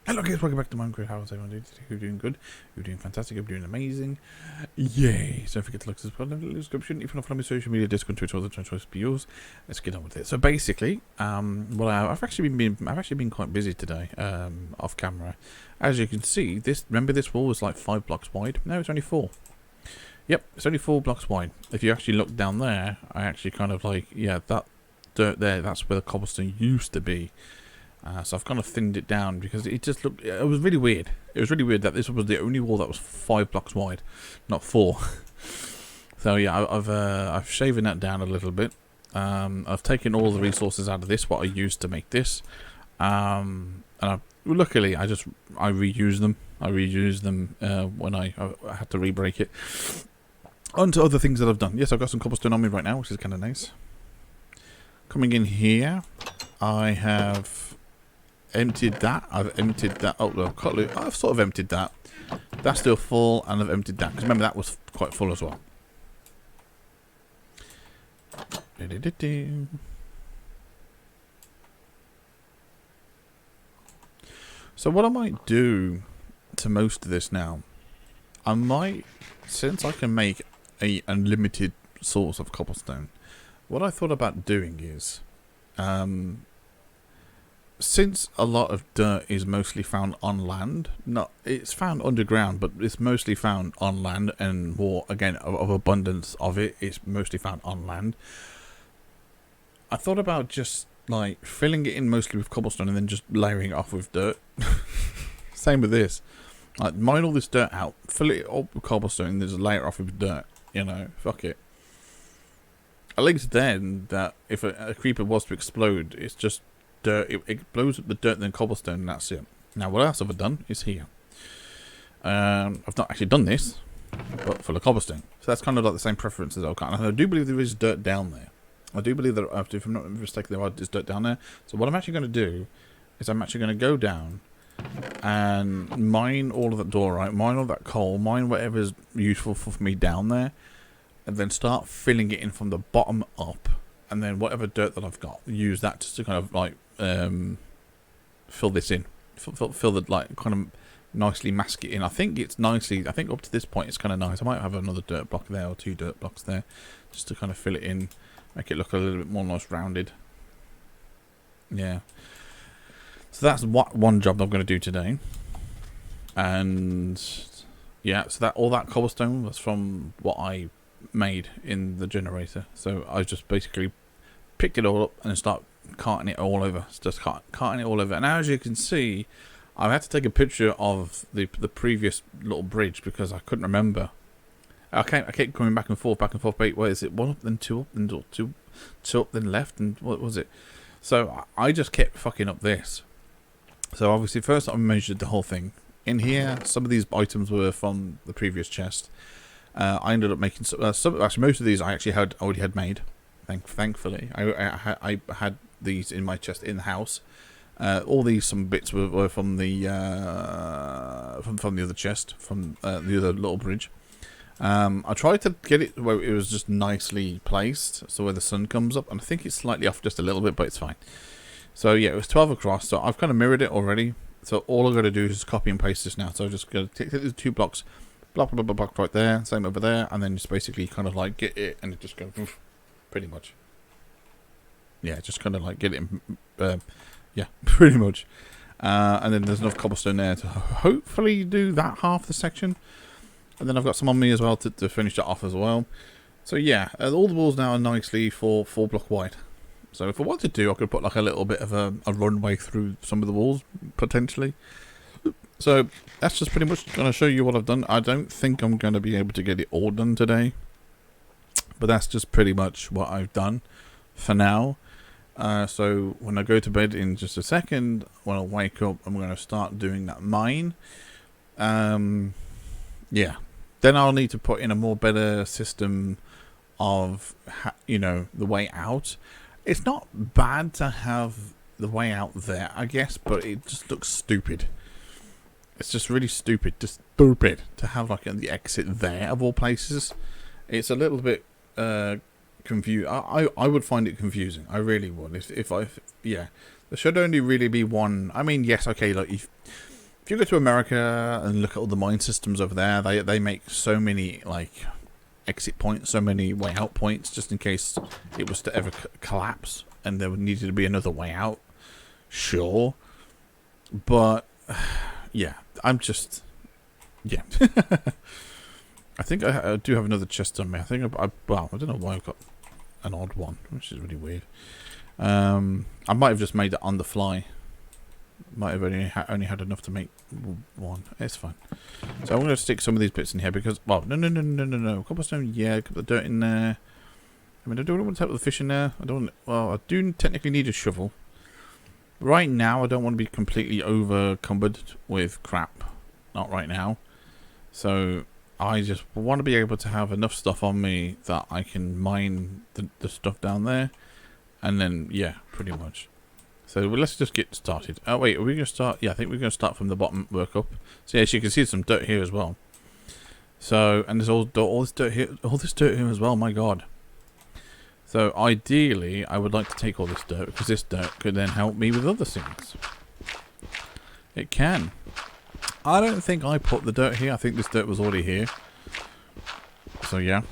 Hello guys, welcome back to Minecraft. How's everyone doing today? You're doing good, you're doing fantastic, you're doing amazing. Yay! So don't forget to look at this part in the description. If you want to follow me on social media, Discord, Twitter, all the choice be yours. Let's get on with it. So basically, I've actually been quite busy today, off camera. As you can see, remember this wall was like 5 blocks wide? No, it's only 4. Yep, it's only 4 blocks wide. If you actually look down there, I actually kind of like, yeah, that dirt there, that's where the cobblestone used to be. So I've kind of thinned it down because it just looked, it was really weird. It was really weird that this was the only wall that was 5 blocks wide, not 4. So yeah, I've shaven that down a little bit. I've taken all the resources out of this, what I used to make this. And luckily I reuse them. I reuse them when I had to re-break it. On to other things that I've done. Yes, I've got some cobblestone on me right now, which is kind of nice. Coming in here, I have emptied that. I've emptied that. Oh, no, I've sort of emptied that. That's still full, and I've emptied that because remember that was quite full as well. So what I might do to most of this now, I might, since I can make a unlimited source of cobblestone, what I thought about doing is, since a lot of dirt is mostly found on land, it's found underground, but it's mostly found on land, and more again of abundance of it, it's mostly found on land. I thought about just like filling it in mostly with cobblestone and then just layering it off with dirt. Same with this. Like mine all this dirt out, fill it up with cobblestone, and then just layer it off with dirt. You know, fuck it. At least then, that if a creeper was to explode, it's just dirt. It blows up the dirt and then cobblestone, and that's it. Now, what else have I done is here. I've not actually done this, but full of cobblestone. So that's kind of like the same preference as I've got. And I do believe there is dirt down there. I do believe that, if I'm not mistaken, there is dirt down there. So what I'm actually going to do is I'm actually going to go down and mine all of that dorite, mine all that coal, mine whatever's useful for me down there, and then start filling it in from the bottom up, and then whatever dirt that I've got, use that just to kind of like fill this in, fill the like kind of nicely mask it in. I think it's nicely. I think up to this point it's kind of nice. I might have another dirt block there or 2 dirt blocks there, just to kind of fill it in, make it look a little bit more nice rounded. Yeah. So that's one job I'm going to do today, and yeah, so that all that cobblestone was from what I made in the generator. So I just basically picked it all up and start carting it all over. Just carting it all over. And as you can see, I had to take a picture of the previous little bridge because I couldn't remember. I kept going back and forth. Wait, what is it? 1 up, then 2 up, then 2 up, then left, and what was it? So I just kept fucking up this. So obviously first I measured the whole thing. In here, some of these items were from the previous chest. I ended up making some, actually most of these I actually already had made. Thankfully, I had these in my chest in the house. All these some bits were from the from the other chest, from the other little bridge. I tried to get it where it was just nicely placed, so where the sun comes up, and I think it's slightly off just a little bit, but it's fine. So yeah, it was 12 across, so I've kind of mirrored it already. So all I've got to do is just copy and paste this now. So I'm just going to take these 2 blocks, block right there, same over there, and then just basically kind of like get it, and it just goes, pretty much. Yeah, just kind of like get it, yeah, pretty much. And then there's enough cobblestone there to hopefully do that half the section. And then I've got some on me as well to finish that off as well. So yeah, all the walls now are nicely 4 block wide. So if I wanted to, I could put like a little bit of a runway through some of the walls, potentially. So that's just pretty much going to show you what I've done. I don't think I'm going to be able to get it all done today, but that's just pretty much what I've done for now. So when I go to bed in just a second, when I wake up, I'm going to start doing that mine. Yeah. Then I'll need to put in a more better system of, the way out. It's not bad to have the way out there, I guess, but it just looks stupid. It's just really stupid, just stupid to have like the exit there of all places. It's a little bit confused. I would find it confusing. I really would. If yeah, there should only really be one. I mean, yes, okay, like if you go to America and look at all the mine systems over there, they make so many like exit points, so many way out points, just in case it was to ever collapse and there needed to be another way out. Sure, but yeah, I'm just I think I do have another chest on me. I think well, I don't know why I've got an odd one, which is really weird. I might have just made it on the fly. Might have only had enough to make one. It's fine. So I'm going to stick some of these bits in here because, well, no. Cobblestone, yeah, put the dirt in there. I mean, I don't want to take the fish in there. Well, I do technically need a shovel. Right now, I don't want to be completely over-cumbered with crap. Not right now. So I just want to be able to have enough stuff on me that I can mine the stuff down there. And then, yeah, pretty much. So let's just get started. Oh, wait, are we going to start? Yeah, I think we're going to start from the bottom, work up. So, yeah, as you can see, some dirt here as well. So, and there's all this dirt here as well, my god. So, ideally, I would like to take all this dirt, because this dirt could then help me with other things. It can. I don't think I put the dirt here. I think this dirt was already here. So, yeah.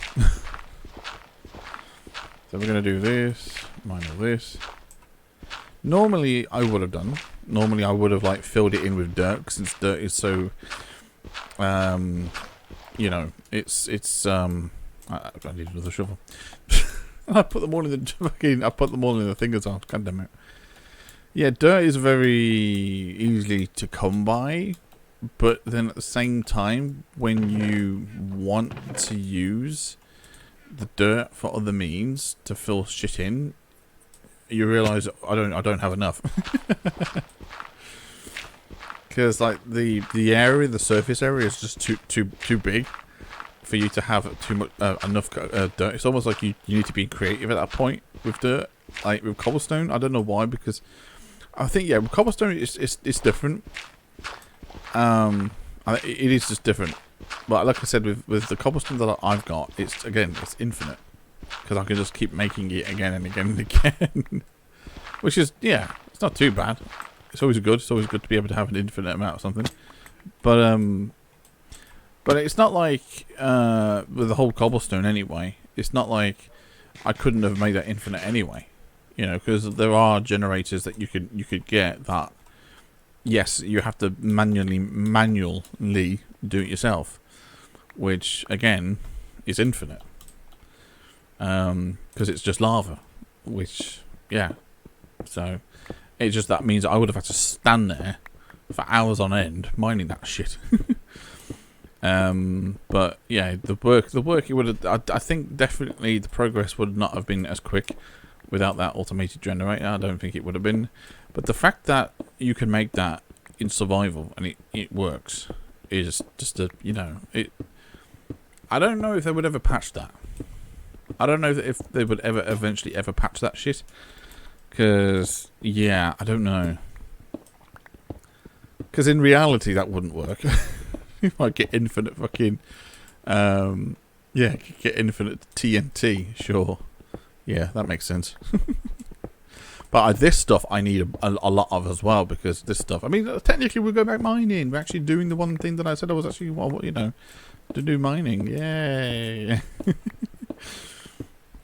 So, we're going to do this, mine all this. Normally, I would have done. Normally, I would have, like, filled it in with dirt, since dirt is so, you know, it's, I need another shovel. I put them all in the thing as well. God damn it. Yeah, dirt is very easily to come by, but then at the same time, when you want to use the dirt for other means to fill shit in, you realise I don't have enough. Because like the area, the surface area is just too big for you to have too much enough dirt. It's almost like you need to be creative at that point with dirt, like with cobblestone. I don't know why, because I think with cobblestone it's different. It is just different. But like I said, with the cobblestone that I've got, it's infinite. Because I can just keep making it again and again and again. Which is, yeah, it's not too bad. It's always good. It's always good to be able to have an infinite amount of something. But it's not like, with the whole cobblestone anyway, it's not like I couldn't have made that infinite anyway. You know, because there are generators that you could get that, yes, you have to manually do it yourself. Which, again, is infinite. Because it's just lava, which, yeah, so it just, that means I would have had to stand there for hours on end mining that shit. But yeah, the work it would have, I think definitely the progress would not have been as quick without that automated generator. I don't think it would have been, but the fact that you can make that in survival and it works is just a, you know, I don't know if they would ever patch that. I don't know if they would eventually patch that shit. Because, yeah, I don't know. Because in reality, that wouldn't work. You might get infinite fucking... get infinite TNT, sure. Yeah, that makes sense. But this stuff I need a lot of as well, because this stuff... I mean, technically we'll go back mining. We're actually doing the one thing that I said I was actually, well, you know, to do mining. Yay!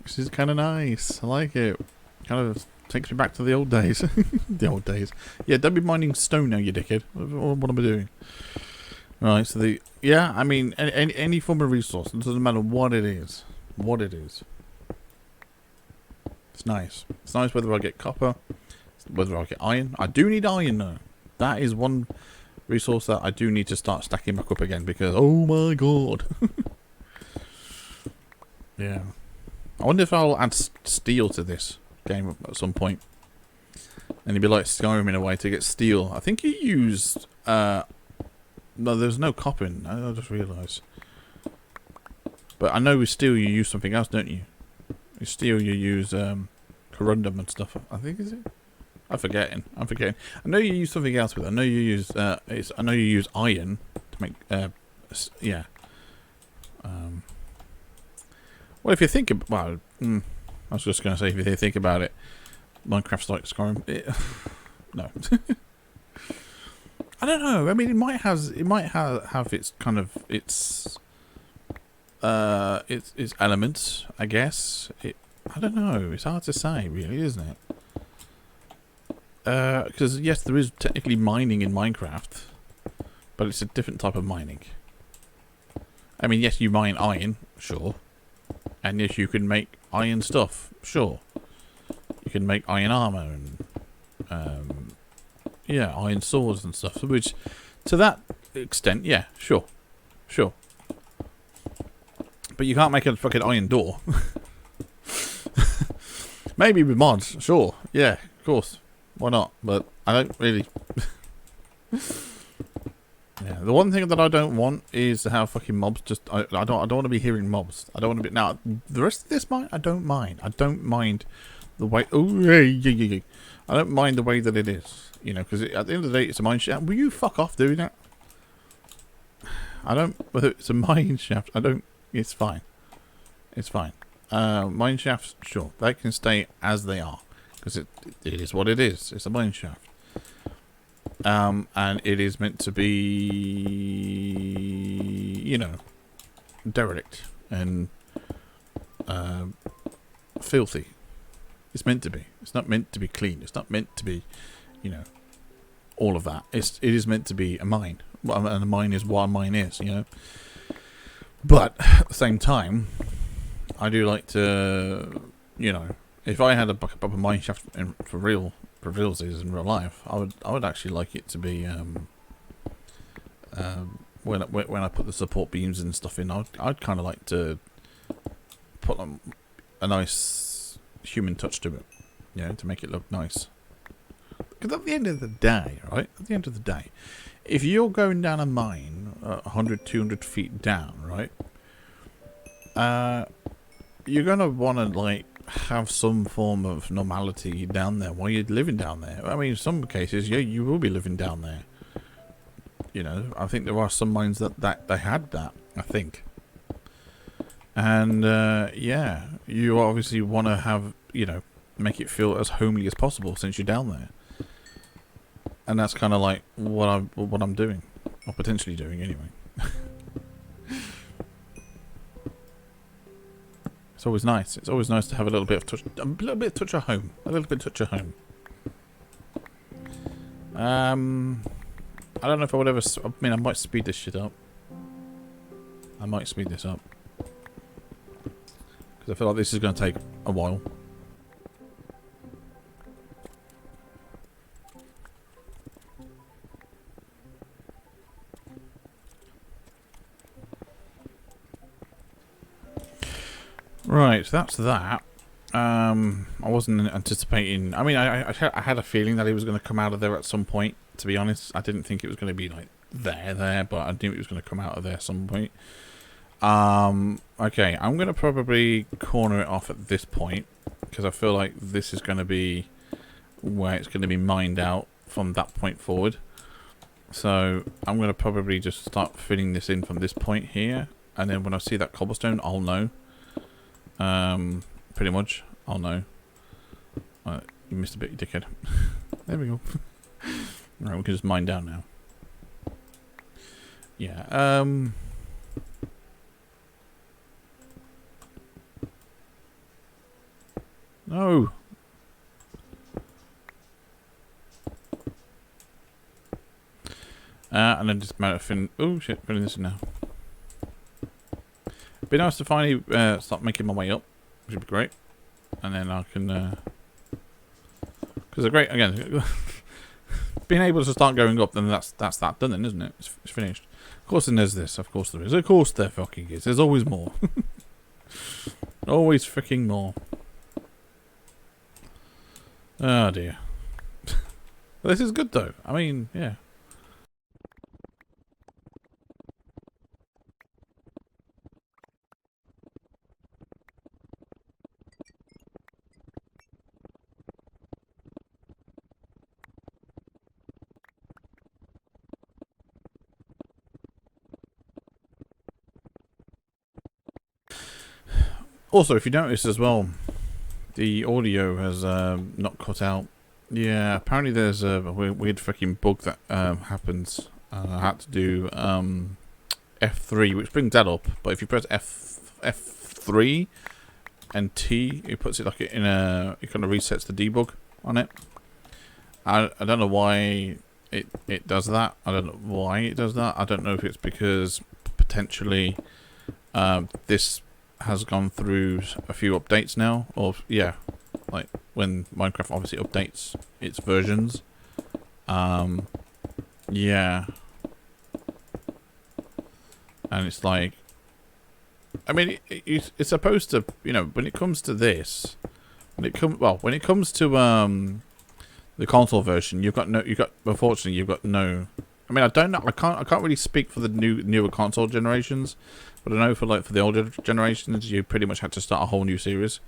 Which is kind of nice. I like it. Kind of takes me back to the old days. The old days. Yeah, don't be mining stone now, you dickhead. What am I doing? Right, so I mean, any form of resource. It doesn't matter what it is. What it is. It's nice. It's nice whether I get copper, whether I get iron. I do need iron, though. That is one resource that I do need to start stacking back up again, because, oh my god. Yeah. I wonder if I'll add steel to this game at some point. And it'd be like Skyrim in a way to get steel. I think you used... no, there's no copper in. I just realised. But I know with steel you use something else, don't you? With steel you use corundum and stuff. I think, is it? I'm forgetting. I know you use something else with it. I know you use... I know you use iron to make... yeah. Well, if you think about... Well, I was just going to say, if you think about it, Minecraft's like Skyrim. No. I don't know. I mean, it might have its kind of its elements, I guess. I don't know. It's hard to say, really, isn't it? Because yes, there is technically mining in Minecraft, but it's a different type of mining. I mean, yes, you mine iron, sure, and yes, you can make iron stuff, sure. You can make iron armor and yeah, iron swords and stuff. Which, to that extent, yeah, sure. But you can't make a fucking iron door. Maybe with mods, sure. Yeah, of course. Why not? But I don't really... yeah, the one thing that I don't want is to have fucking mobs just... I don't want to be hearing mobs. I don't want to be... Now, the rest of this I don't mind. I don't mind the way... Oh, yeah. I don't mind the way that it is. You know, because at the end of the day, it's a mine shaft. Will you fuck off doing that? I don't... Whether it's a mine shaft, I don't... It's fine. It's fine. Mine shafts, sure, they can stay as they are because it is what it is. It's a mine shaft, and it is meant to be, you know, derelict and filthy. It's meant to be. It's not meant to be clean. It's not meant to be, you know, all of that. It is meant to be a mine, and a mine is what a mine is, you know. But at the same time, I do like to, you know, if I had a proper mine shaft for realsies in real life, I would actually like it to be when I put the support beams and stuff in, I'd kind of like to put a nice human touch to it, you know, to make it look nice. Because at the end of the day, right? At the end of the day, if you're going down a mine 100, 200 feet down, right? You're going to want to, like, have some form of normality down there while you're living down there. I mean, in some cases, yeah, you will be living down there. You know, I think there are some mines that they had that, I think. And, yeah, you obviously want to have, you know, make it feel as homely as possible since you're down there. And that's kind of like what I'm doing, or potentially doing anyway. It's always nice. It's always nice to have a little bit of touch, touch of home, I don't know if I would ever. I mean, I might speed this shit up. Because I feel like this is going to take a while. Right, so that's that. I wasn't anticipating... I mean, I had a feeling that he was going to come out of there at some point, to be honest. I didn't think it was going to be, like, there, but I knew it was going to come out of there at some point. Okay, I'm going to probably corner it off at this point, because I feel like this is going to be where it's going to be mined out from that point forward. So, I'm going to probably just start filling this in from this point here, and then when I see that cobblestone, I'll know. Pretty much, I'll know. You missed a bit, you dickhead. There we go. Right, we can just mine down now. Yeah, no! And then just matter of filling... Oh shit, filling this in now. It'd be nice to finally start making my way up, which would be great. And then I can... Because they're great, again, being able to start going up, then that's that done then, isn't it? It's finished. Of course then there's this, of course there is. Of course there fucking is. There's always more. Always freaking more. Oh dear. This is good though. I mean, yeah. Also, if you notice as well, the audio has not cut out Yeah, apparently there's a weird fucking bug that happens. I had to do F3, which brings that up. But if you press F3 and T, it puts it like in a. It kind of resets the debug on it. I don't know why it does that. I don't know why it does that. I don't know if it's because potentially this has gone through a few updates now, or yeah, like when Minecraft obviously updates its versions. Yeah, and it's like, I mean, it's supposed to, you know, when it comes to this, when it comes to the console version, unfortunately you've got no. I mean, I don't know. I can't really speak for the newer console generations, but I know for the older generations, you pretty much had to start a whole new series.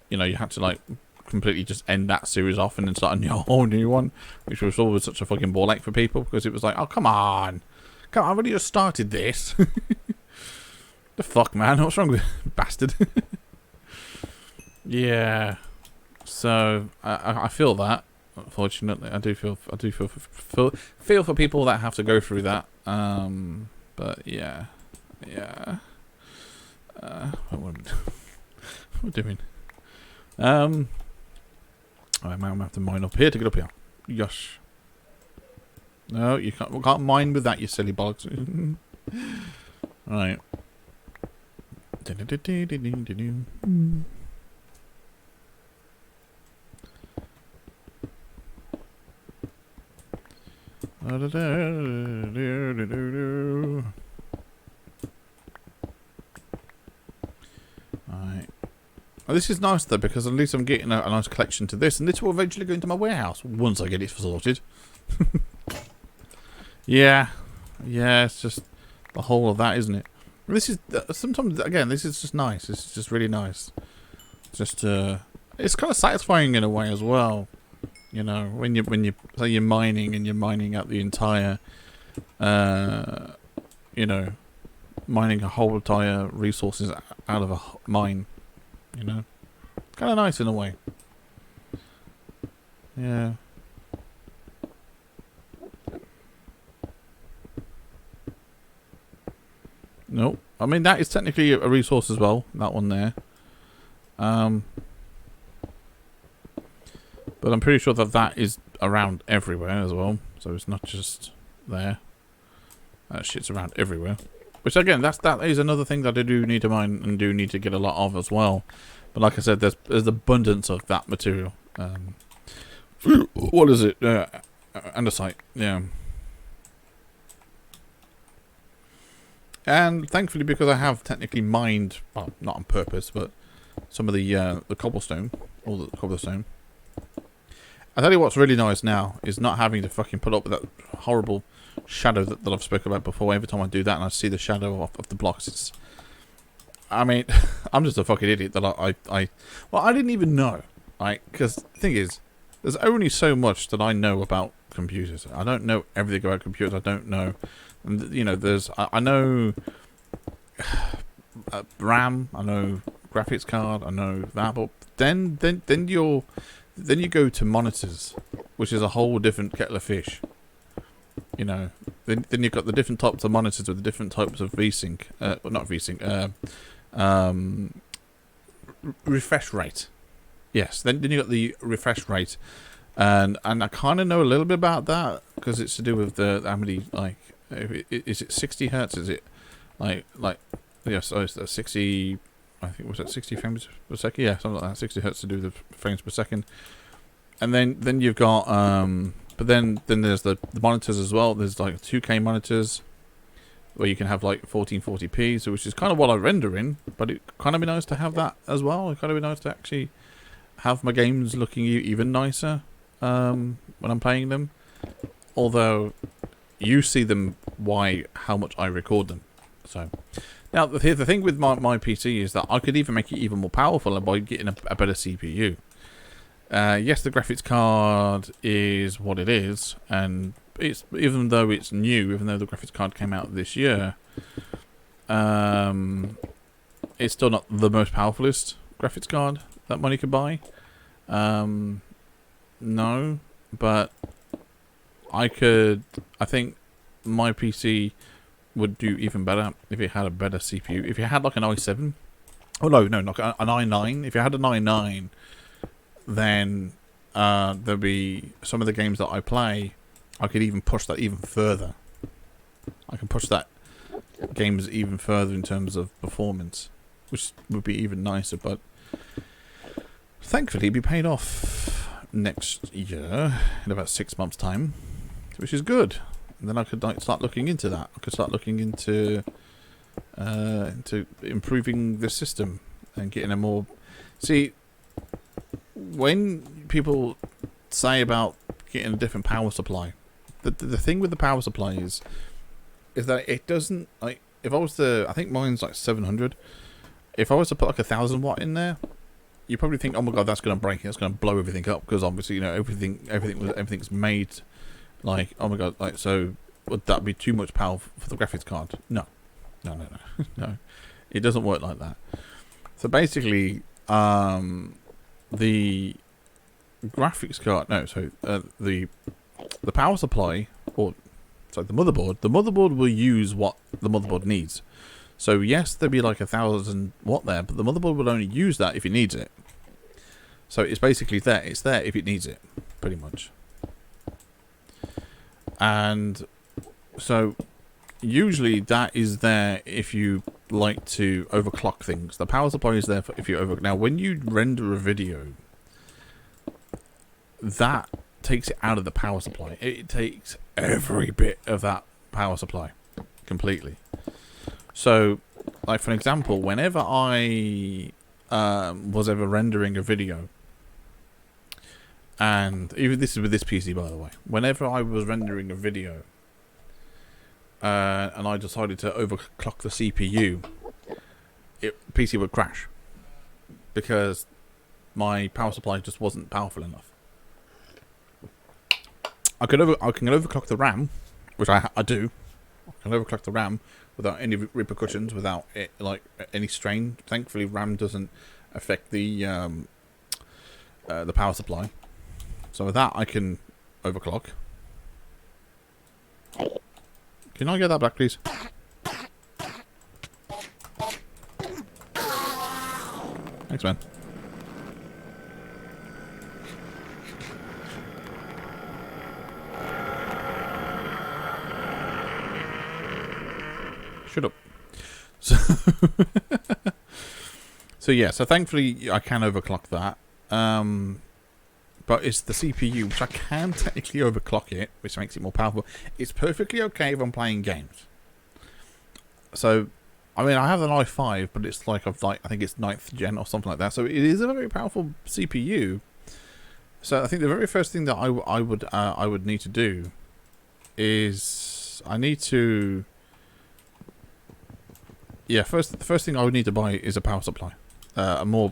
You know, you had to like completely just end that series off and then start a whole new one, which was always such a fucking ball ache for people because it was like, oh come on, I already just started this. The fuck, man? What's wrong with you, bastard? Yeah. So I feel that. Unfortunately, I do feel for people that have to go through that. But yeah. What am I doing? Alright, man, I'm gonna have to mine up here to get up here. Yosh. No, you can't. We can't mine with that, you silly bollocks. Right. Right. Oh, this is nice though, because at least I'm getting a nice collection to this, and this will eventually go into my warehouse once I get it sorted. Yeah, it's just the whole of that, isn't it? This is sometimes again. This is just nice. This is just really nice. Just it's kind of satisfying in a way as well. You know, when you say you're mining and you're mining out the entire, you know, mining a whole entire resources out of a mine. You know, kind of nice in a way. Yeah. Nope. I mean, that is technically a resource as well. That one there. But I'm pretty sure that is around everywhere as well. So it's not just there. That shit's around everywhere. Which again, that is another thing that I do need to mine and do need to get a lot of as well. But like I said, there's abundance of that material. What is it? Andesite. Yeah. And thankfully, because I have technically mined, well, not on purpose, but some of the cobblestone, all the cobblestone. I tell you what's really nice now is not having to fucking put up with that horrible shadow that I've spoken about before. Every time I do that and I see the shadow of the blocks, it's... I mean, I'm just a fucking idiot that well, I didn't even know, right? Because the thing is, there's only so much that I know about computers. I don't know everything about computers. I don't know... And, you know, I know RAM, I know graphics card, I know that, but then you go to monitors, which is a whole different kettle of fish. You know, then you've got the different types of monitors with the different types of VSync, well, not VSync, refresh rate. Yes, then you got the refresh rate, and I kind of know a little bit about that because it's to do with how many like. Is it 60 hertz? Is it like yes? Oh, it's 60. I think was that 60 frames per second? Yeah, something like that. 60 hertz to do the frames per second. And then you've got but then there's the monitors as well. There's like 2K monitors where you can have like 1440p, so which is kind of what I render in. But it kind of be nice to have that as well. It kind of be nice to actually have my games looking even nicer when I'm playing them. Although you see them how much I record them. So now the thing with my PC is that I could even make it even more powerful by getting a better CPU. Yes, the graphics card is what it is, and it's even though it's new, even though the graphics card came out this year, it's still not the most powerfulest graphics card that money could buy. No, but I think my PC would do even better if it had a better CPU. If you had like an i7, oh no, not an i9. If you had an i9, then there'd be some of the games that I play. I could even push that even further. I can push that games even further in terms of performance, which would be even nicer. But thankfully, it'll be paid off next year in about 6 months' time, which is good. And then I could start looking into that. I could start looking into improving the system and getting a more. See, when people say about getting a different power supply, the thing with the power supply is that it doesn't, like, if I was to, I think mine's like 700. If I was to put like 1,000 watt in there, you probably think, oh my god, that's going to break it. It's going to blow everything up, because obviously, you know, everything's made like, oh my god, like, so would that be too much power for the graphics card? No. No. It doesn't work like that. So basically, the graphics card, the power supply, or sorry, the motherboard will use what the motherboard needs. So yes, there'll be like 1,000 watt there, but the motherboard will only use that if it needs it. So it's basically there. It's there if it needs it, pretty much. And so usually that is there if you like to overclock things. The power supply is there for if you overclock. Now, when you render a video, that takes it out of the power supply. It takes every bit of that power supply completely. So, like for example, whenever I was ever rendering a video, and even this is with this PC, by the way, whenever I was rendering a video, and I decided to overclock the CPU, PC would crash because my power supply just wasn't powerful enough. I can overclock the RAM, which I do. I can overclock the RAM without any repercussions, without it, like any strain. Thankfully, RAM doesn't affect the power supply. So with that, I can overclock. Can I get that back, please? Thanks, man. Shut up. So yeah, so thankfully I can overclock that. But it's the CPU, which I can technically overclock it, which makes it more powerful. It's perfectly okay if I'm playing games. So, I mean, I have an i5, but it's like I think it's 9th gen or something like that. So it is a very powerful CPU. So I think the very first thing that I would need to do is I need to. Yeah, the first thing I would need to buy is a power supply, a more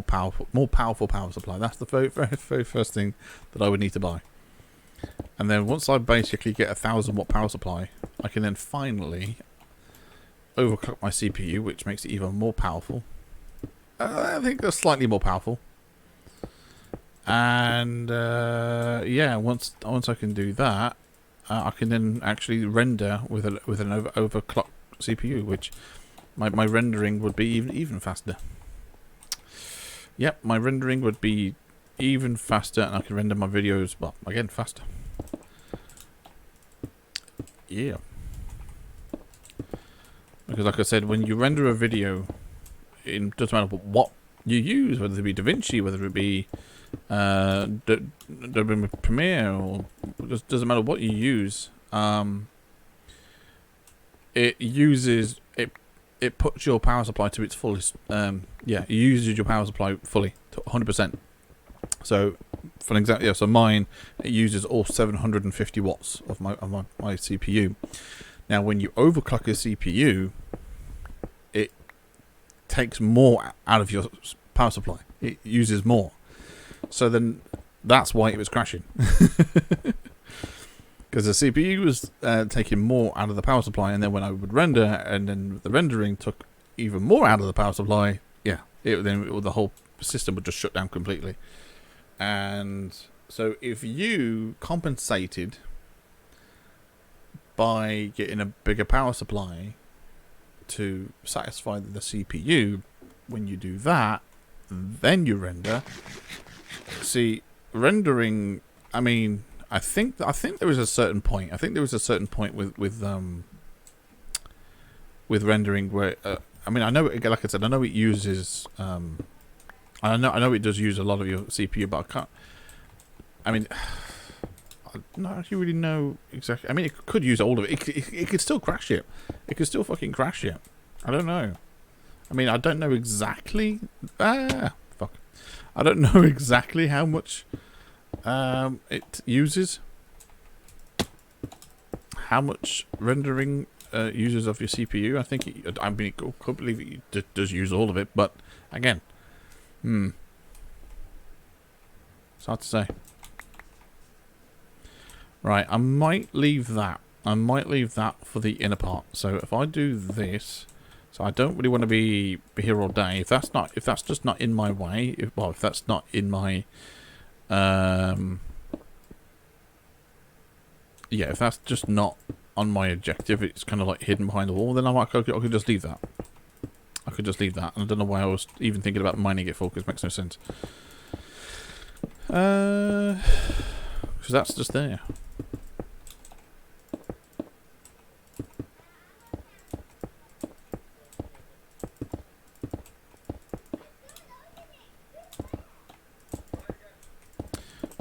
powerful power supply. That's the very first thing that I would need to buy. And then once I basically get 1,000 watt power supply, I can then finally overclock my CPU, which makes it even more powerful. I think that's slightly more powerful. And yeah, once I can do that, I can then actually render with an overclocked CPU, which my rendering would be even faster. Yep, my rendering would be even faster, and I can render my videos, well, again, faster. Yeah. Because like I said, when you render a video, it doesn't matter what you use, whether it be DaVinci, whether it be Premiere, or it doesn't matter what you use, it puts your power supply to its fullest. Yeah, it uses your power supply fully to 100%. So, for an example, yeah, so mine, it uses all 750 watts of my CPU. Now, when you overclock a CPU, it takes more out of your power supply. It uses more. So then, that's why it was crashing. Because the CPU was taking more out of the power supply, and then when I would render, and then the rendering took even more out of the power supply, yeah, the whole system would just shut down completely. And So if you compensated by getting a bigger power supply to satisfy the CPU, when you do that, then you render. See, rendering. I mean, I think there was a certain point. I think there was a certain point with rendering where. I mean, I know. Like I said, I know it uses. I know it does use a lot of your CPU, but I can't. I mean, I don't actually really know exactly. I mean, it could use all of it. It could still crash it. It could still fucking crash it. I don't know. I mean, I don't know exactly. Fuck. I don't know exactly how much it uses. How much rendering uses of your CPU? I think. I mean, I could believe it does use all of it, but again, it's hard to say. Right, I might leave that. I might leave that for the inner part. So if I do this, so I don't really want to be here all day. If that's just not in my way, if that's not in my, yeah, if that's just not on my objective, it's kind of like hidden behind the wall. Then I could just leave that. I could just leave that. And I don't know why I was even thinking about mining it for, because it makes no sense. Because that's just there.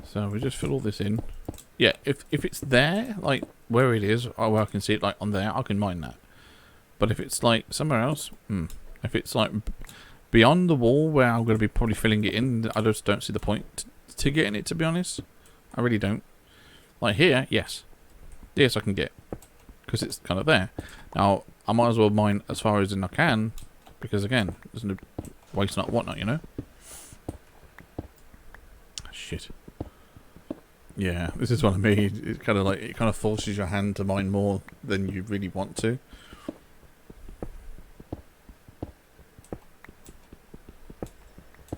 So we just fill all this in. Yeah, if it's there, like where it is, or where I can see it, like on there, I can mine that. But if it's like somewhere else, if it's like beyond the wall where I'm going to be probably filling it in, I just don't see the point to getting it, to be honest. I really don't. Like here, yes. Yes, I can get. Because it's kind of there. Now, I might as well mine as far as I can. Because again, there's no waste not whatnot, you know? Shit. Yeah, this is what I mean. It's kind of like, it kind of forces your hand to mine more than you really want to.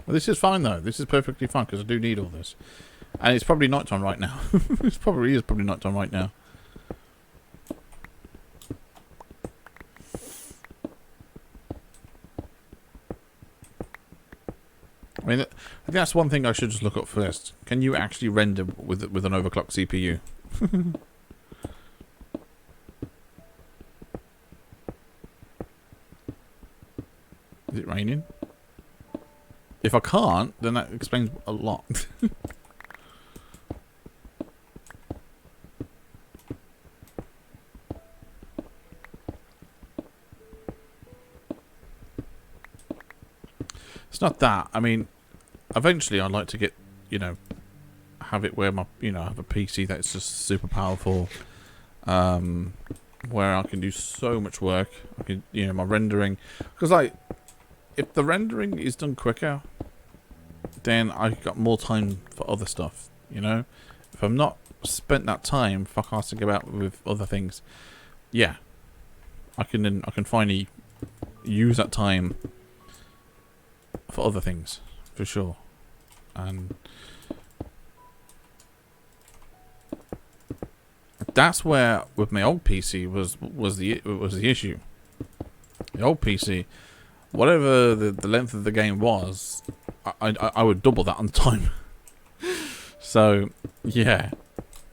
Well, this is fine though. This is perfectly fine because I do need all this. And it's probably nighttime right now. It probably is nighttime right now. I mean, I think that's one thing I should just look up first. Can you actually render with an overclocked CPU? Is it raining? If I can't, then that explains a lot. It's not that. I mean, eventually I'd like to get, you know, have it where my, you know, have a PC that's just super powerful, where I can do so much work. I can, you know, my rendering, because like, if the rendering is done quicker, then I've got more time for other stuff, you know? If I'm not spent that time fuck-assing about with other things, yeah, I can finally use that time for other things, for sure. And that's where, with my old PC, was the issue. The old PC, whatever the length of the game was, I would double that on time. So yeah,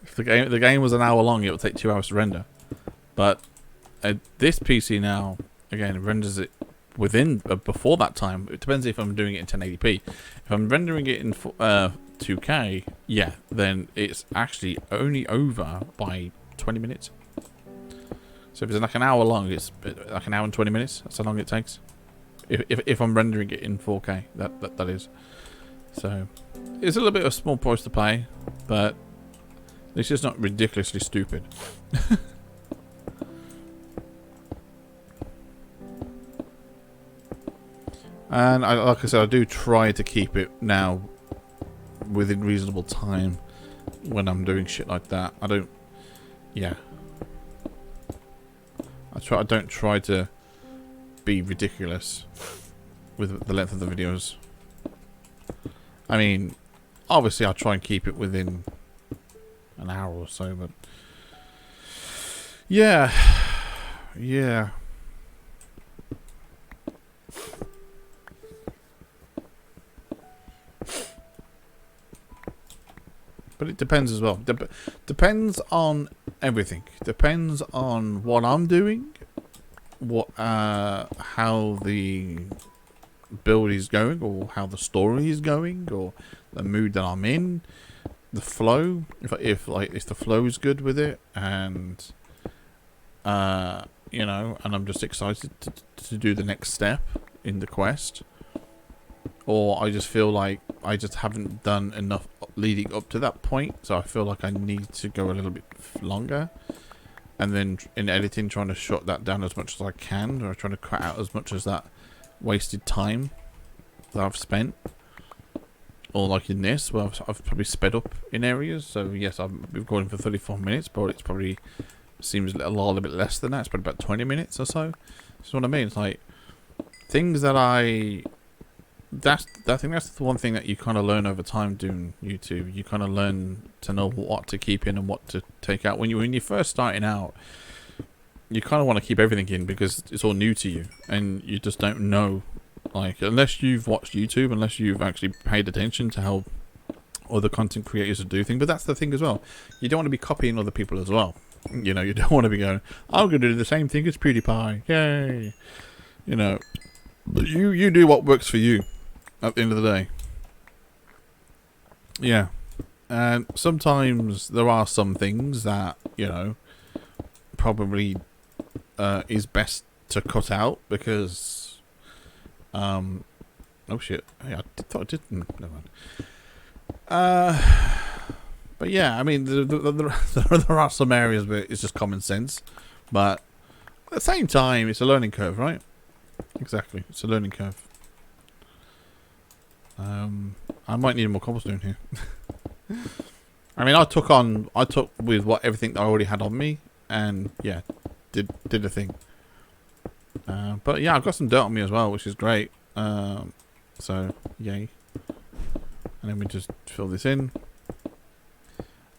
if the game was an hour long, it would take 2 hours to render. But this PC now, again, renders it within before that time. It depends if I'm doing it in 1080p. If I'm rendering it in 2K, yeah, then it's actually only over by 20 minutes. So if it's like an hour long, it's like an hour and 20 minutes. That's how long it takes. If I'm rendering it in 4K, that is. So it's a little bit of a small price to pay, but it's just not ridiculously stupid. And like I said, I do try to keep it now within reasonable time when I'm doing shit like that. I don't, yeah. I don't try to be ridiculous with the length of the videos. I mean, obviously I'll try and keep it within an hour or so, but yeah. But it depends as well. Depends on everything. Depends on what I'm doing, how the build is going, or how the story is going, or the mood that I'm in, the flow. If the flow is good with it, and you know, and I'm just excited to do the next step in the quest, or I just feel like I just haven't done enough leading up to that point, so I feel like I need to go a little bit longer. And then in editing, trying to short that down as much as I can, or trying to cut out as much as that wasted time that I've spent. Or like in this, where I've probably sped up in areas. So yes, I'm recording for 34 minutes, but it's probably seems a little bit less than that. It's probably about 20 minutes or so. That's what I mean. It's like things that I think that's the one thing that you kind of learn over time doing YouTube. You kind of learn to know what to keep in and what to take out. When you're first starting out, you kind of want to keep everything in because it's all new to you, and you just don't know. Like, unless you've watched YouTube, unless you've actually paid attention to how other content creators do things. But that's the thing as well. You don't want to be copying other people as well. You know, you don't want to be going, I'm going to do the same thing as PewDiePie. Yay. You know, but you do what works for you at the end of the day. Yeah. And sometimes there are some things that, you know, probably is best to cut out because oh shit. Hey, I thought I didn't. Never mind. But yeah, I mean, there are some areas where it's just common sense, but at the same time, it's a learning curve, right? Exactly, it's a learning curve. I might need more cobblestone here. I mean, I took with everything that I already had on me, and yeah, did a thing. But yeah, I've got some dirt on me as well, which is great. So yay. And then we just fill this in.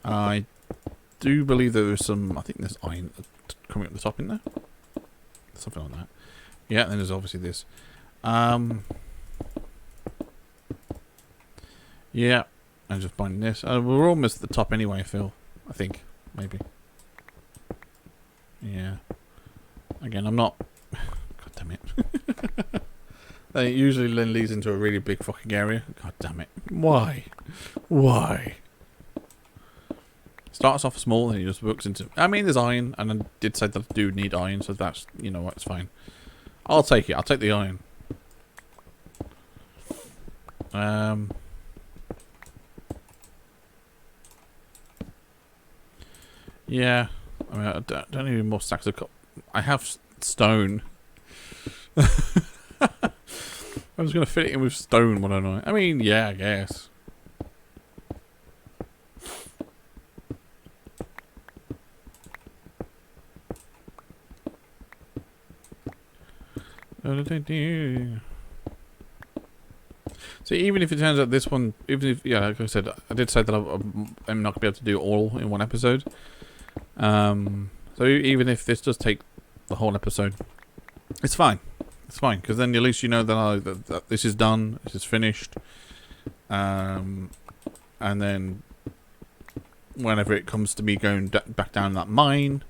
I do believe there is some. I think there's iron coming up the top in there. Something like that. Yeah, and then there's obviously this. Yeah, I'm just binding this. We're almost at the top anyway, Phil. I think. Maybe. Yeah. Again, I'm not... God damn it. It usually then leads into a really big fucking area. God damn it. Why? Why? Starts off small and it just works into... I mean, there's iron, and I did say that I do need iron, so that's... You know what, it's fine. I'll take it. I'll take the iron. Yeah. I mean, I don't need more stacks of... I have stone. I was going to fit it in with stone, why don't I? I mean, yeah, I guess. So even if it turns out this one, even if, yeah, like I said, I did say that I'm not going to be able to do it all in one episode. So even if this does take the whole episode, it's fine. It's fine, because then at least you know that this is done, this is finished. And then whenever it comes to me going back down that mine,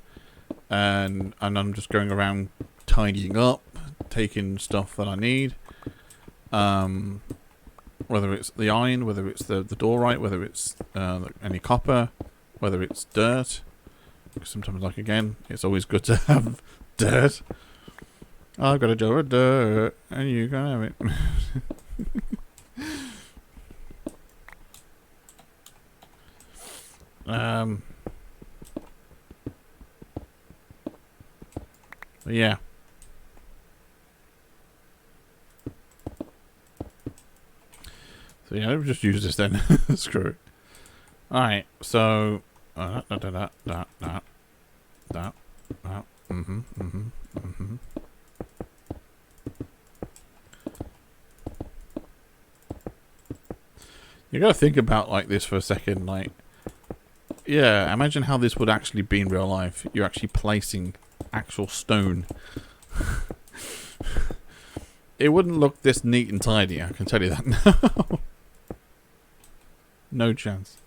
and I'm just going around tidying up, taking stuff that I need, whether it's the iron, whether it's the diorite, whether it's any copper, whether it's dirt. Because sometimes, like, again, it's always good to have dirt. I've got a jar of dirt, and you can have it. Yeah. So yeah, let's just use this then. Screw it. Alright, so that. You gotta think about like this for a second. Like, yeah, imagine how this would actually be in real life. You're actually placing actual stone. It wouldn't look this neat and tidy, I can tell you that now. No chance.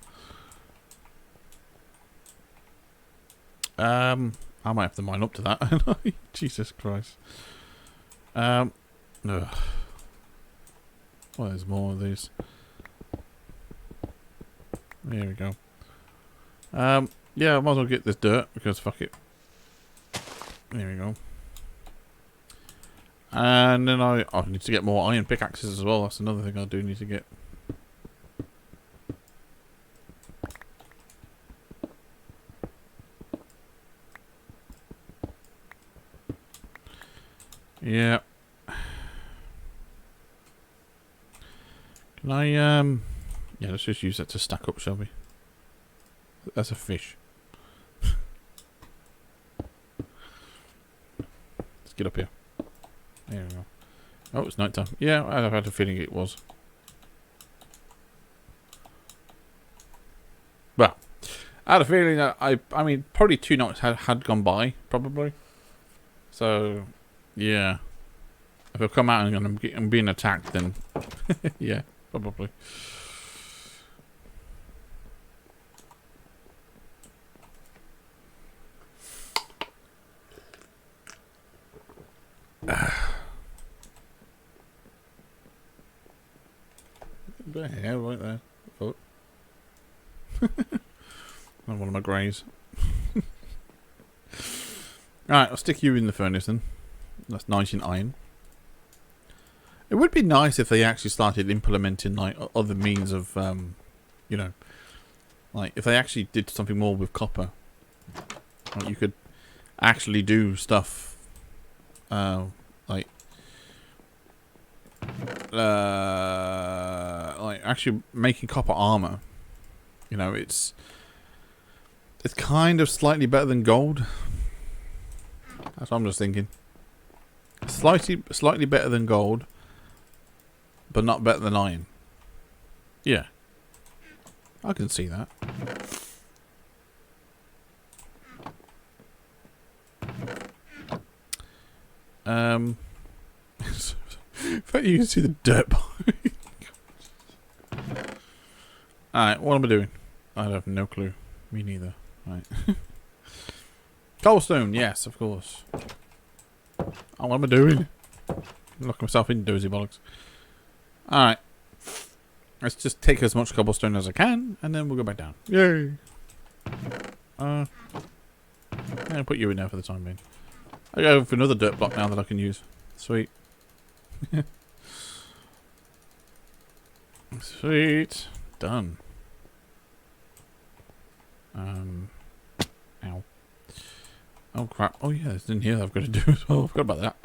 I might have to mine up to that. Jesus Christ. Ugh. Well, there's more of these. There we go. Yeah, I might as well get this dirt because fuck it. There we go. And then I need to get more iron pickaxes as well. That's another thing I do need to get. Yeah. Can I, yeah, let's just use that to stack up, shall we? That's a fish. Let's get up here. There we go. Oh, it's night time. Yeah, I've had a feeling it was. Well, I had a feeling that I mean, probably 2 nights had gone by, probably. So, yeah. If I come out and I'm being attacked, then yeah, probably. Yeah, right there. Oh. Not one of my greys. Alright, I'll stick you in the furnace then. That's nice and iron. It would be nice if they actually started implementing like other means of, you know, like if they actually did something more with copper. Like you could actually do stuff, like actually making copper armor. You know, it's kind of slightly better than gold. That's what I'm just thinking. Slightly better than gold, but not better than iron. Yeah, I can see that. But you can see the dirt. Alright, what am I doing? I have no clue. Me neither. Right. Cobblestone, yes, of course. Oh, what am I doing? Lock myself in dozy bollocks. Alright. Let's just take as much cobblestone as I can, and then we'll go back down. Yay! I'll put you in there for the time being. I go for another dirt block now that I can use. Sweet. Sweet. Done. Ow. Oh crap. Oh yeah, there's in here that I've got to do as well. I forgot about that.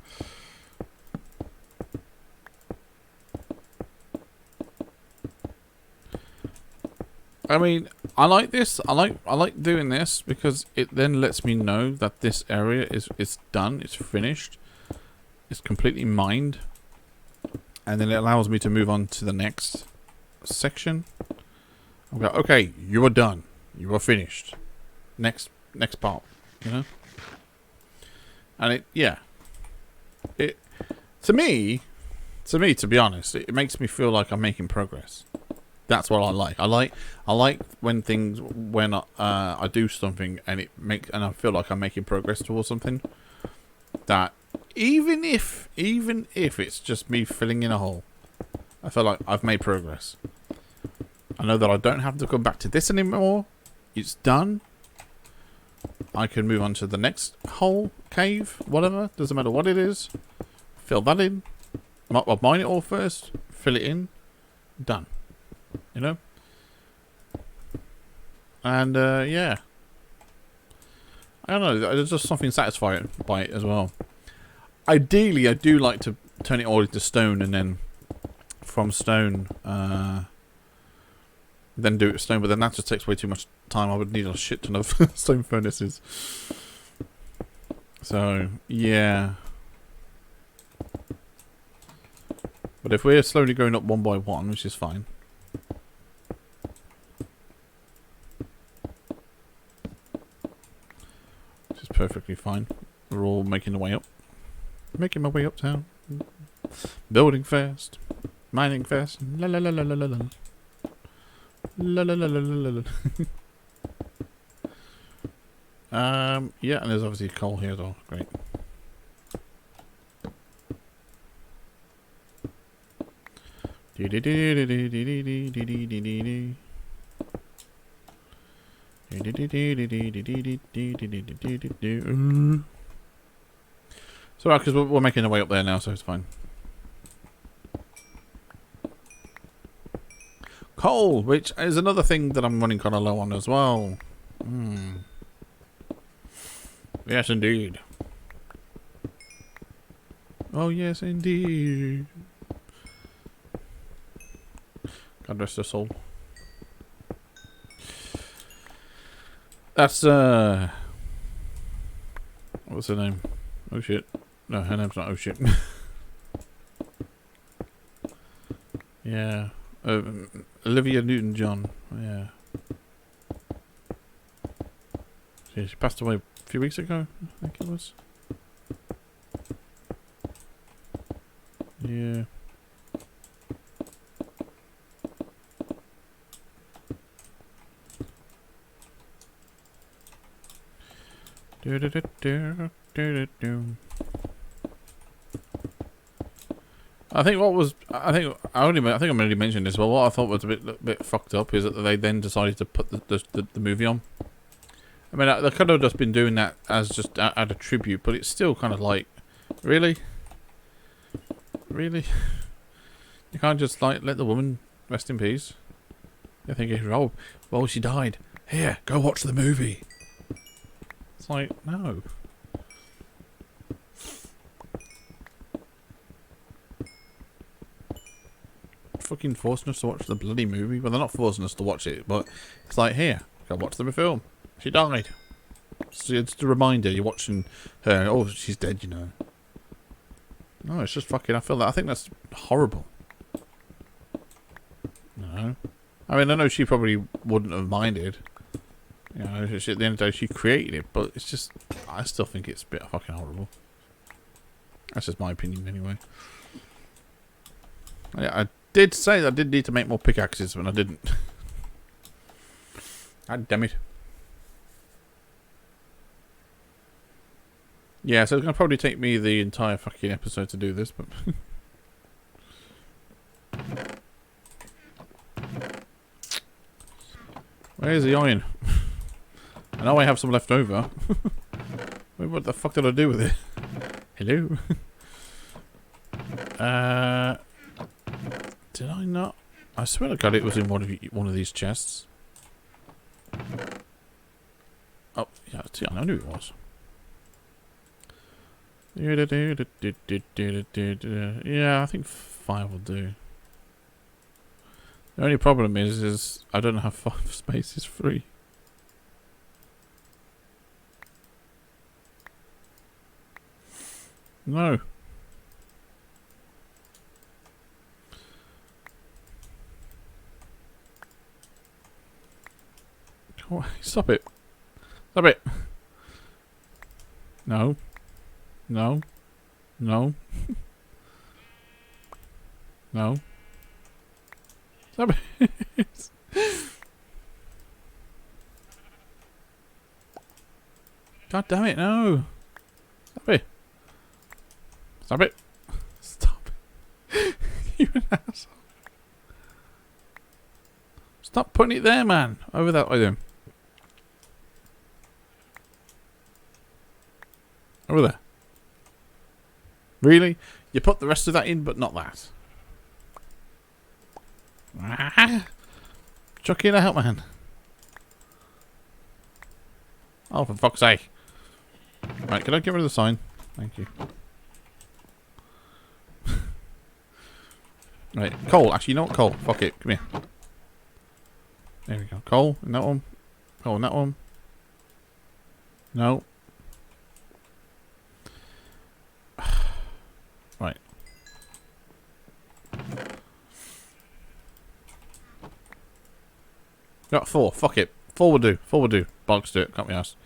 I mean, I like this. I like doing this because it then lets me know that this area is done. It's finished. It's completely mined, and then it allows me to move on to the next section. I'm like, okay, you are done. You are finished. Next part. You know. And it, yeah. It to me, to be honest, it makes me feel like I'm making progress. That's what I like. I like when I do something and I feel like I'm making progress towards something. That even if it's just me filling in a hole, I feel like I've made progress. I know that I don't have to go back to this anymore. It's done. I can move on to the next hole, cave, whatever. Doesn't matter what it is. Fill that in. I'll mine it all first. Fill it in. Done. You know? And, yeah. I don't know. There's just something satisfying by it as well. Ideally, I do like to turn it all into stone and then from stone, then do it with stone, but then that just takes way too much time. I would need a shit ton of stone furnaces. So, yeah. But if we're slowly going up one by one, which is fine. perfectly fine. We're all making the way up. Making my way uptown. Building fast. Mining fast. La la la la la la la. La la la la la la. Yeah, and there's obviously coal here as well. Great. It's alright, because we're making our way up there now, so it's fine. Coal, which is another thing that I'm running kind of low on as well. Yes, indeed. Oh, yes, indeed. God rest her soul. That's, what's her name? Oh, shit. No, her name's not oh, shit. Yeah. Olivia Newton-John. Yeah. She passed away a few weeks ago, I think it was. Yeah. I think what was I think I already mentioned this, but what I thought was a bit fucked up is that they then decided to put the movie on. I mean, they could have just been doing that as just at a tribute, but it's still kind of like, really, you can't just like let the woman rest in peace. I think, oh, well, she died. Here, go watch the movie. It's like, no. Fucking forcing us to watch the bloody movie. Well, they're not forcing us to watch it, but it's like, here, go watch the film. She died. So it's a reminder you're watching her. Oh, she's dead, you know. No, it's just fucking. I think that's horrible. No, I mean, I know she probably wouldn't have minded. You know, at the end of the day, she created it, but it's just. I still think it's a bit fucking horrible. That's just my opinion, anyway. I did say that I did need to make more pickaxes, but I didn't. God damn it. Yeah, so it's going to probably take me the entire fucking episode to do this, but... Where's the iron? I know I have some left over. What the fuck did I do with it? Hello? Did I not? I swear to God it was in one of these chests. Oh, yeah, I knew it was. Yeah, I think 5 will do. The only problem is I don't have 5 spaces free. No. Stop it. Stop it. No. No. No. No. Stop it. God damn it, no. Stop it. Stop it. Stop it. You an asshole. Stop putting it there, man. Over that way then. Over there. Really? You put the rest of that in, but not that. Ah, chuck it out, man. Oh, for fuck's sake. Right, can I get rid of the sign? Thank you. Right, coal. Actually, you know what? Coal. Fuck it. Come here. There we go. Coal in that one. Coal in that one. No. Right. Got 4. Fuck it. 4 will do. 4 will do. Bollocks do it. Can't be asked.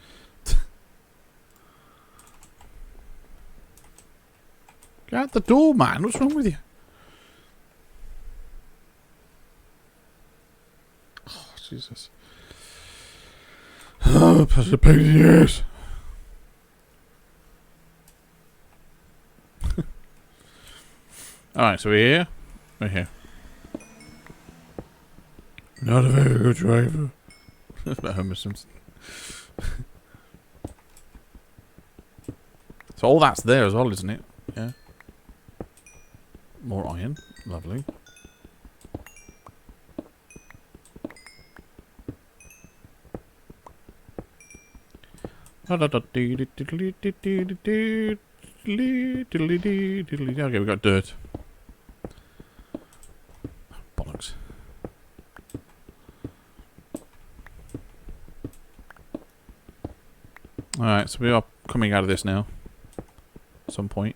Get out the door, man. What's wrong with you? Oh, Jesus. Oh, pass the pain in the ears. Alright, so we're here. We're here. Not a very good driver. That's about Homer Simpson. So all that's there as well, isn't it? Yeah. More iron. Lovely. Okay, we got dirt. Bollocks. Alright, so we are coming out of this now. At some point.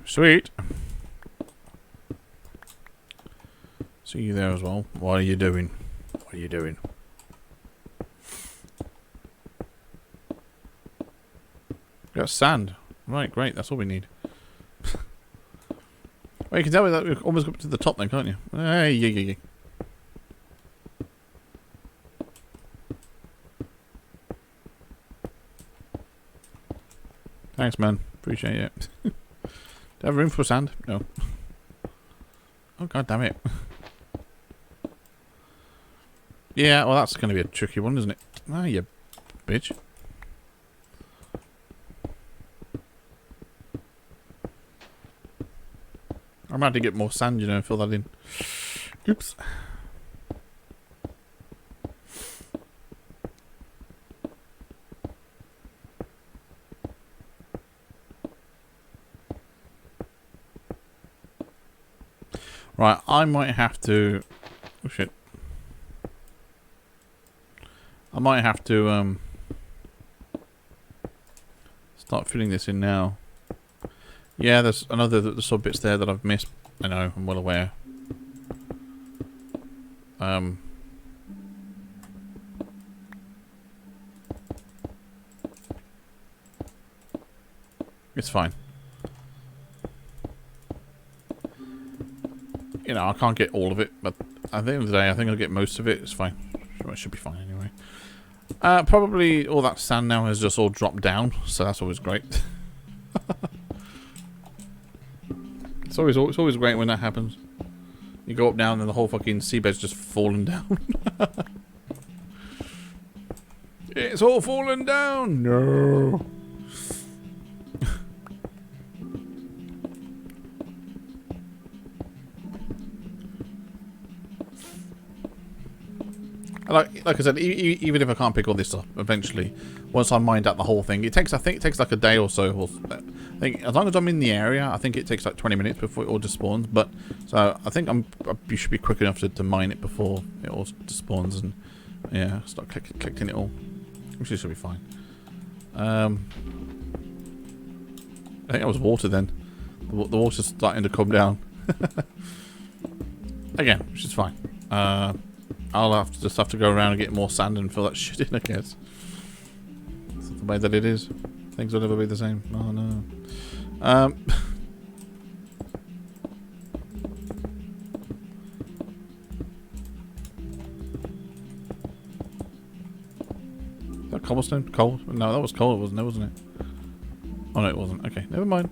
Sweet. See you there as well. What are you doing? What are you doing? We got sand. Right, great. That's all we need. Well, you can tell me that we've almost got to the top then, can't you? Hey, yeah. Thanks, man. Appreciate it. Do I have room for sand? No. Oh, god damn it. Yeah, well, that's going to be a tricky one, isn't it? Ah, you bitch. I'm going to get more sand, you know, and fill that in. Oops. Right, I might have to... Oh, shit. I might have to, start filling this in now. Yeah, there's the sub bits there that I've missed. I know, I'm well aware. It's fine. You know, I can't get all of it, but at the end of the day, I think I'll get most of it. It's fine. Sure, it should be fine anyway. Probably all that sand now has just all dropped down, so that's always great. It's always great when that happens. You go up down and the whole fucking seabed's just falling down. It's all falling down. No. Like I said, even if I can't pick all this up, eventually, once I mined out the whole thing, I think it takes like a day or so. I think as long as I'm in the area, I think it takes like 20 minutes before it all despawns. But so I think you should be quick enough to mine it before it all despawns and yeah, start collecting it all, which should be fine. I think that was water then. The water's starting to come down again, which is fine. I'll just have to go around and get more sand and fill that shit in, I guess. That's the way that it is. Things will never be the same. Oh no. Is that cobblestone? Coal? No, that was coal, wasn't it? Oh no, it wasn't. Okay, never mind.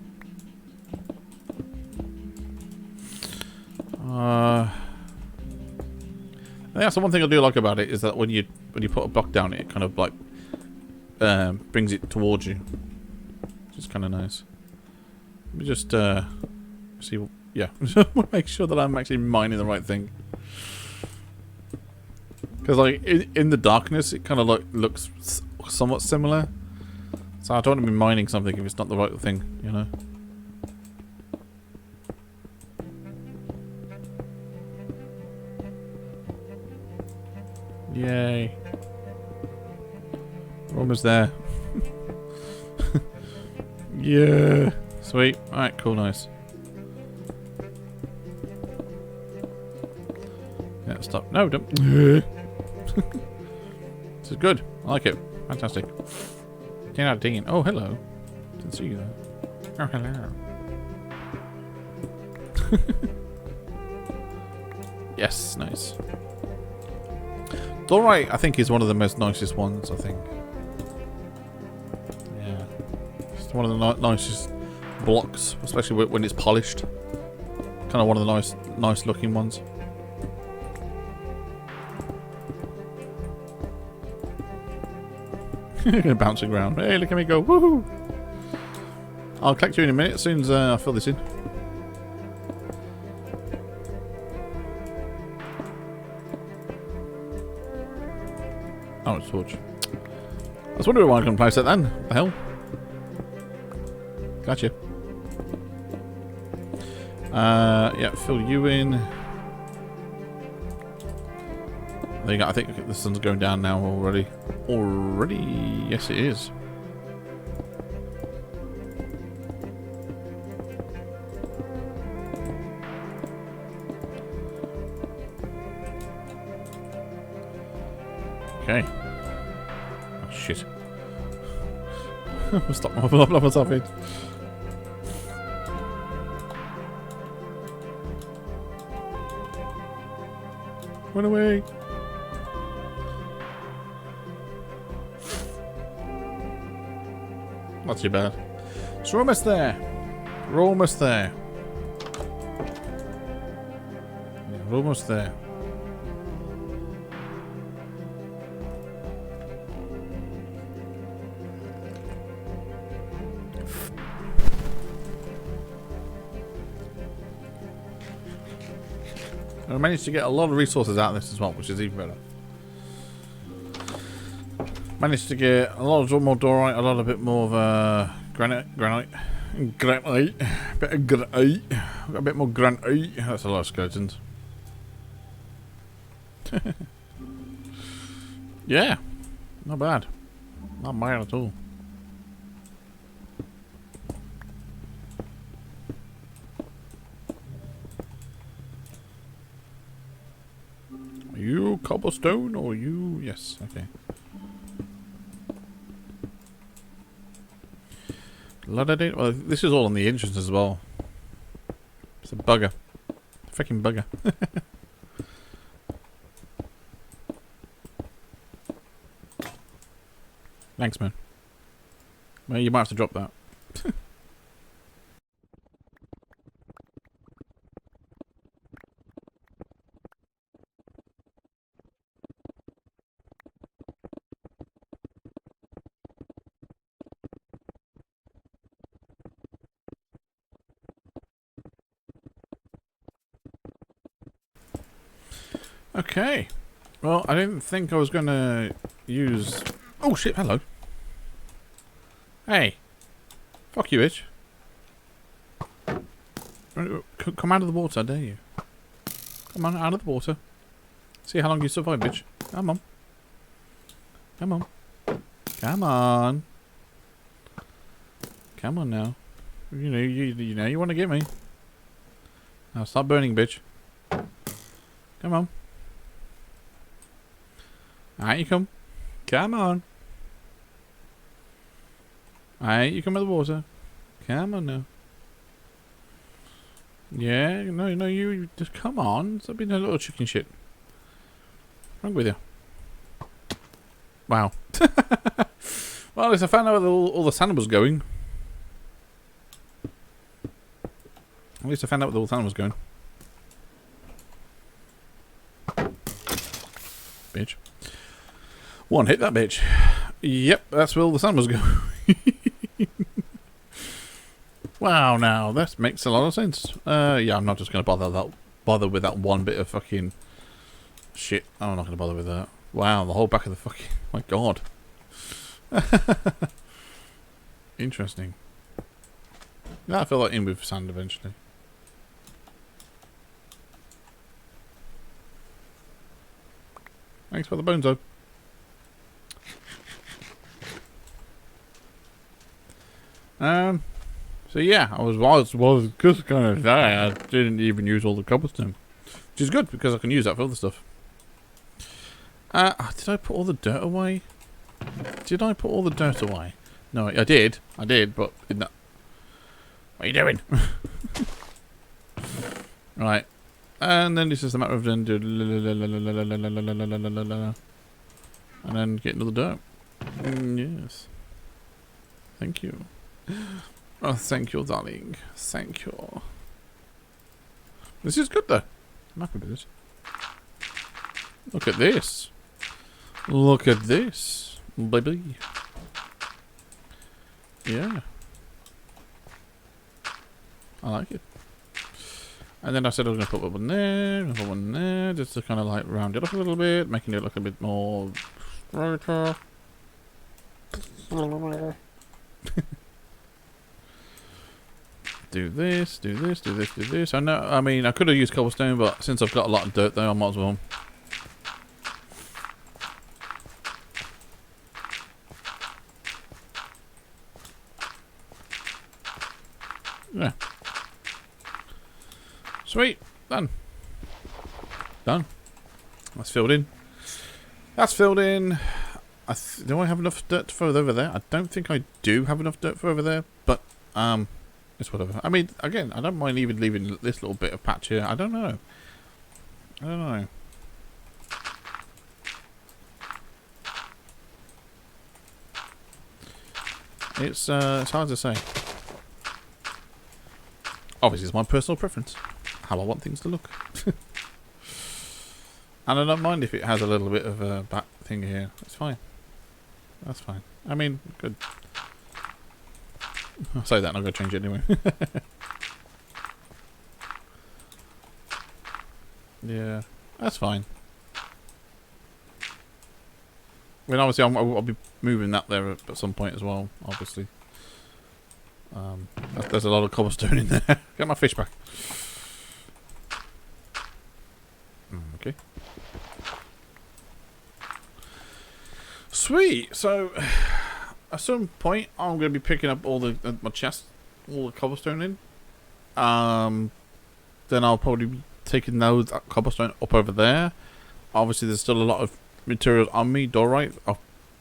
I think that's the one thing I do like about it is that when you put a block down, it kind of like brings it towards you, which is kind of nice. Let me just see. Yeah, make sure that I'm actually mining the right thing. Because like in the darkness, it kind of like looks somewhat similar. So I don't want to be mining something if it's not the right thing, you know. Yay. We're almost there. Yeah. Sweet. Alright, cool, nice. Yeah, stop. No, don't. This is good. I like it. Fantastic. 10 out of 10. Oh, hello. Didn't see you there. Oh, hello. Yes, nice. Dorite, I think, is one of the most nicest ones, I think. Yeah. It's one of the nicest blocks, especially when it's polished. Kind of one of the nice looking ones. Bouncing around. Hey, look at me go. Woohoo! I'll collect you in a minute as soon as I fill this in. Oh, it's torch. I was wondering why I couldn't place that then. What the hell? Gotcha. Yeah, fill you in. There you go. I think the sun's going down now already. Already? Yes, it is. Okay. Oh, shit. Stop myself in. Run away. Not too bad. So we're almost there. We're almost there. Yeah, we're almost there. I managed to get a lot of resources out of this as well, which is even better. Managed to get a lot more dorite, a lot bit more of granite, bit of granite, got a bit more granite. That's a lot of skeletons. Yeah, not bad, not bad at all. Are you cobblestone or you? Yes, okay. Well, this is all on the entrance as well. It's a bugger. Freaking bugger. Thanks, man. Well, you might have to drop that. Okay. Well, I didn't think I was going to use... Oh, shit, hello. Hey. Fuck you, bitch. Come out of the water, I dare you. Come on, out of the water. See how long you survive, bitch. Come on. Come on. Come on. Come on now. You know you want to get me. Now stop burning, bitch. Come on. Alright, you come. Come on. Alright, you come out of the water. Come on now. Yeah, no, you just come on. Stop being a little chicken shit. What's wrong with you? Wow. Well, at least I found out where all the sand was going. At least I found out where all the sand was going. Bitch. One hit that bitch. Yep, that's where all the sun was going. Wow, now that makes a lot of sense. Yeah, I'm not just going to bother with that one bit of fucking shit. I'm not going to bother with that. Wow, the whole back of the fucking... My God. Interesting. Yeah, I feel like in with sand eventually. Thanks for the bones, though. So yeah, I was just gonna say I didn't even use all the cobblestone, which is good because I can use that for other stuff. Did I put all the dirt away? Did I put all the dirt away? No, I did, but in that. What are you doing? Right. And then it's just a matter of then do and then get into the dirt. Yes. Thank you. Oh, thank you, darling. Thank you. This is good though. I'm happy with this. Look at this. Look at this, baby. Yeah. I like it. And then I said I was going to put one there, and put one there, just to kind of like round it up a little bit, making it look a bit more brighter. Do this, do this, do this, do this. I know. I mean, I could have used cobblestone, but since I've got a lot of dirt though, I might as well. Yeah. Sweet. Done. Done. That's filled in. That's filled in. Do I have enough dirt for over there? I don't think I do have enough dirt for over there, but it's whatever. I mean, again, I don't mind even leaving this little bit of patch here. I don't know. I don't know. It's hard to say. Obviously, it's my personal preference. How I want things to look. And I don't mind if it has a little bit of a back thing here. It's fine. That's fine. I mean, good. I'll say that and I'm going to change it anyway. Yeah, that's fine. I mean, obviously, I'll be moving that there at some point as well, obviously. There's a lot of cobblestone in there. Get my fish back. Okay. Sweet. So, at some point, I'm going to be picking up all my chest, all the cobblestone in. Then I'll probably be taking that cobblestone up over there. Obviously, there's still a lot of materials on me, dorite.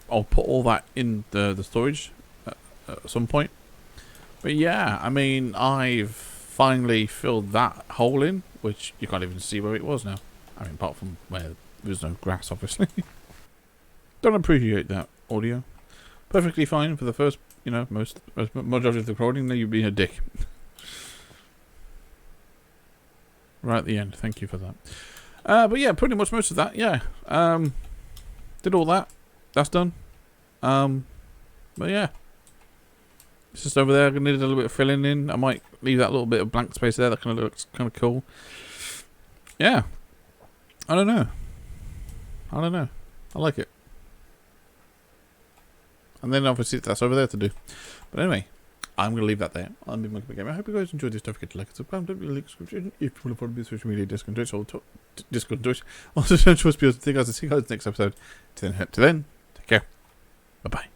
I'll put all that in the storage at some point. But yeah, I mean, I've finally filled that hole in, which you can't even see where it was now. I mean, apart from where there's no grass, obviously. Don't appreciate that, audio. Perfectly fine for the first, you know, majority of the recording. Then you've been a dick. Right at the end. Thank you for that. But yeah, pretty much most of that. Yeah. Did all that. That's done. But yeah. It's just over there. I need a little bit of filling in. I might leave that little bit of blank space there. That kind of looks kind of cool. Yeah. I don't know. I like it. And then obviously that's over there to do. But anyway, I'm going to leave that there. I'm being Monkey Gamer. I hope you guys enjoyed this. Don't forget to like and subscribe. Don't forget to link description if you want to follow me on social media, Discord, Twitch, or Discord, Twitch. Also, don't trust me. See you guys next episode. Till then, take care. Bye bye.